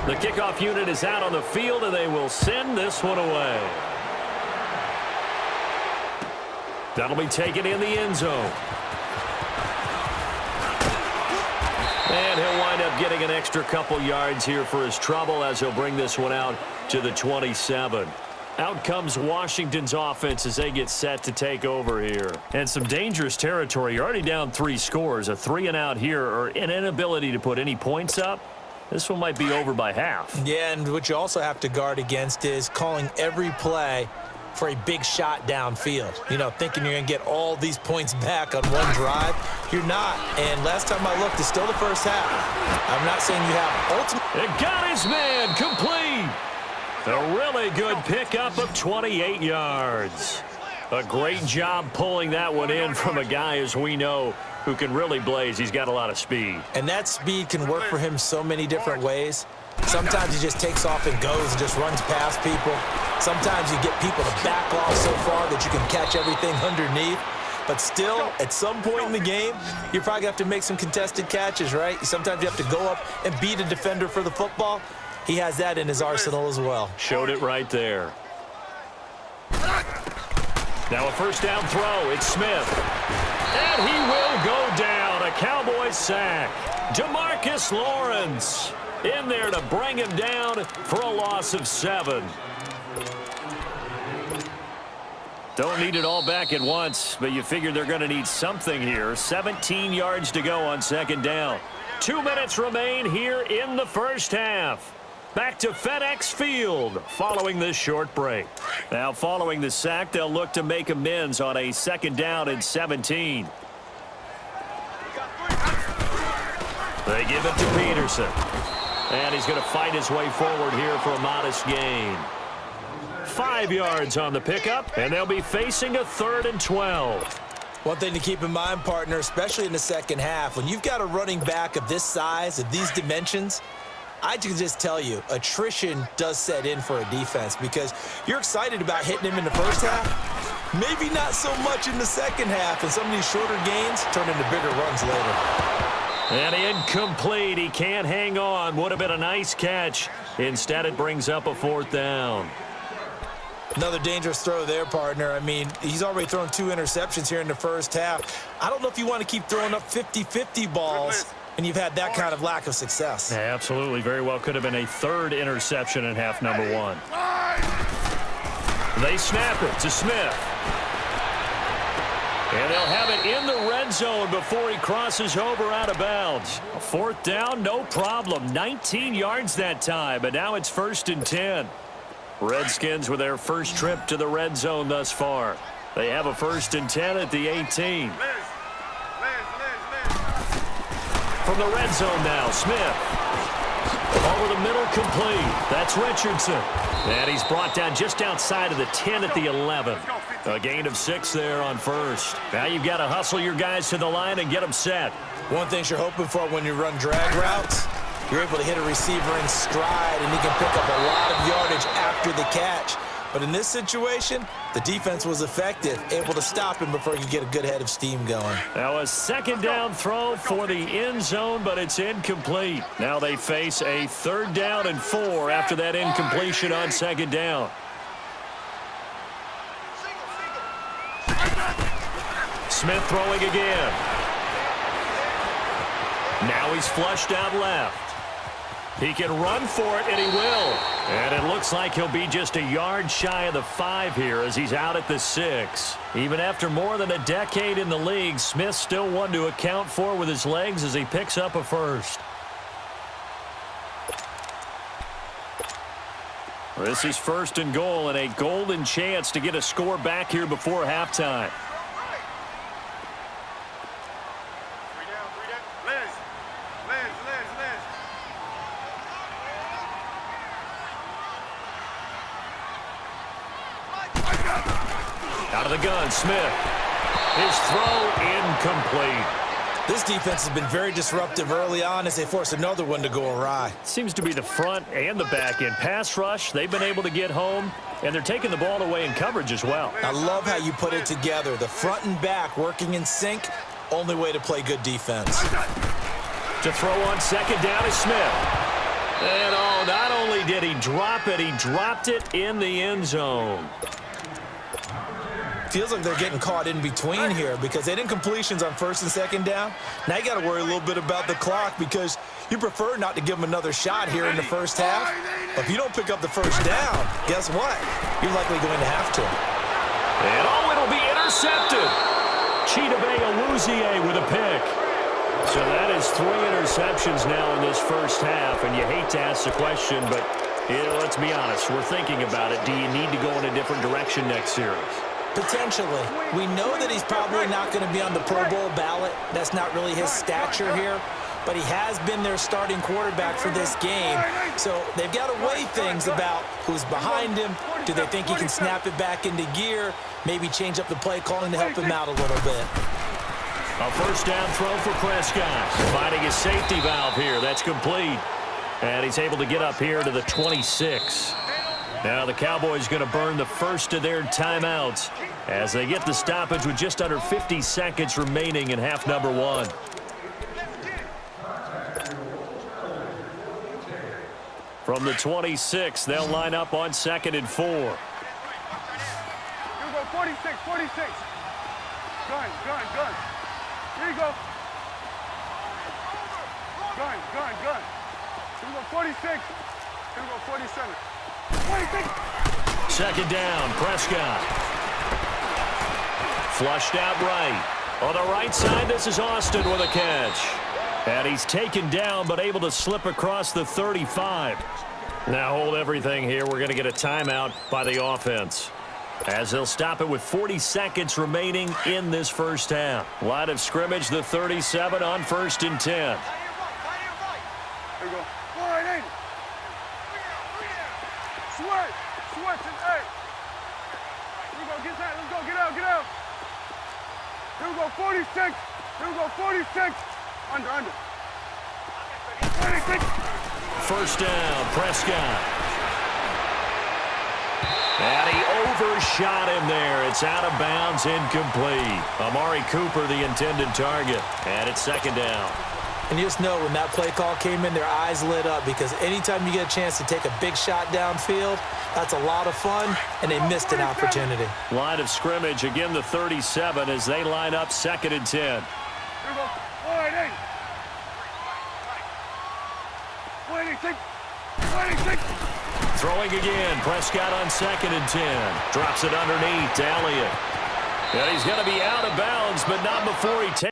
The kickoff unit is out on the field, and they will send this one away. That'll be taken in the end zone. And he'll wind up getting an extra couple yards here for his trouble as he'll bring this one out to the 27. Out comes Washington's offense as they get set to take over here. And some dangerous territory. You're already down 3 scores. A 3-and-out here, or an inability to put any points up. This one might be over by half. Yeah, and what you also have to guard against is calling every play for a big shot downfield. You know, thinking you're going to get all these points back on one drive. You're not. And last time I looked, it's still the first half. I'm not saying you have ultimate. It got his man complete. A really good pickup of 28 yards. A great job pulling that one in from a guy, as we know, who can really blaze. He's got a lot of speed. And that speed can work for him so many different ways. Sometimes he just takes off and goes and just runs past people. Sometimes you get people to back off so far that you can catch everything underneath. But still, at some point in the game, you probably have to make some contested catches, right? Sometimes you have to go up and beat a defender for the football. He has that in his arsenal as well. Showed it right there. Now a first down throw. It's Smith. And he will go down. A Cowboys sack. DeMarcus Lawrence in there to bring him down for a loss of 7. Don't need it all back at once, but you figure they're going to need something here. 17 yards to go on second down. 2 minutes remain here in the first half. Back to FedEx Field following this short break. Now following the sack, they'll look to make amends on a second down and 17. They give it to Peterson. And he's going to fight his way forward here for a modest gain. 5 yards on the pickup, and they'll be facing a 3rd and 12. One thing to keep in mind, partner, especially in the second half, when you've got a running back of this size, of these dimensions, I can just tell you, attrition does set in for a defense because you're excited about hitting him in the first half. Maybe not so much in the second half, and some of these shorter gains turn into bigger runs later. And incomplete. He can't hang on. Would have been a nice catch. Instead, it brings up a 4th down. Another dangerous throw there, partner. I mean, he's already thrown 2 interceptions here in the first half. I don't know if you want to keep throwing up 50-50 balls, and you've had that kind of lack of success. Yeah, absolutely. Very well could have been a 3rd interception in half number 1. They snap it to Smith. And they'll have it in the red zone before he crosses over out of bounds. A 4th down, no problem. 19 yards that time, but now it's 1st and 10. Redskins with their first trip to the red zone thus far. They have a 1st and 10 at the 18. From the red zone now, Smith. Over the middle, complete. That's Richardson. And he's brought down just outside of the 10 at the 11. A gain of 6 there on 1st. Now you've got to hustle your guys to the line and get them set. One thing you're hoping for when you run drag routes, you're able to hit a receiver in stride, and he can pick up a lot of yardage after the catch. But in this situation, the defense was effective, able to stop him before he could get a good head of steam going. Now a 2nd down throw for the end zone, but it's incomplete. Now they face a 3rd down and 4 after that incompletion on 2nd down. Smith throwing again. Now he's flushed out left. He can run for it, and he will. And it looks like he'll be just a yard shy of the 5 here as he's out at the 6. Even after more than a decade in the league, Smith's still one to account for with his legs as he picks up a 1st. This is 1st and goal and a golden chance to get a score back here before halftime. Out of the gun, Smith. His throw incomplete. This defense has been very disruptive early on as they force another one to go awry. Seems to be the front and the back end. Pass rush, they've been able to get home, and they're taking the ball away in coverage as well. I love how you put it together. The front and back working in sync, only way to play good defense. To throw on 2nd down is Smith. And oh, not only did he drop it, he dropped it in the end zone. Feels like they're getting caught in between here because they didn't completions on first and second down. Now you got to worry a little bit about the clock because you prefer not to give them another shot here in the first half. But if you don't pick up the first down, guess what? You're likely going to have to. And oh, it'll be intercepted. Chidobe Awuzie with a pick. So that is 3 interceptions now in this first half. And you hate to ask the question, but let's be honest. We're thinking about it. Do you need to go in a different direction next series? Potentially. We know that he's probably not going to be on the Pro Bowl ballot. That's not really his stature here. But he has been their starting quarterback for this game. So they've got to weigh things about who's behind him. Do they think he can snap it back into gear? Maybe change up the play calling to help him out a little bit. A first down throw for Prescott. Finding his safety valve here. That's complete. And he's able to get up here to the 26. Now the Cowboys going to burn the first of their timeouts as they get the stoppage with just under 50 seconds remaining in half number 1. From the 26, they'll line up on 2nd and 4. Here we go, 46, 46. Gun. Here you go. Gun. Here we go, 46. Here we go, 47. 46. Second down, Prescott. Flushed out right. On the right side, this is Austin with a catch. And he's taken down, but able to slip across the 35. Now hold everything here. We're going to get a timeout by the offense, as they'll stop it with 40 seconds remaining in this first half. Line of scrimmage, the 37 on 1st and 10. Here we go. Wide in. Switch and 8. Here we go, get that. Let's go, get out. Here we go, 46. Here we go, 46. Under. 26. First down, Prescott. And he overshot him there. It's out of bounds, incomplete. Amari Cooper, the intended target. And it's 2nd down. And you just know when that play call came in, their eyes lit up because anytime you get a chance to take a big shot downfield, that's a lot of fun, and they missed an opportunity. Line of scrimmage, again the 37 as they line up 2nd and 10. Here we go. Wide in. 26. Throwing again. Prescott on 2nd and 10. Drops it underneath to Elliott. And he's going to be out of bounds, but not before he takes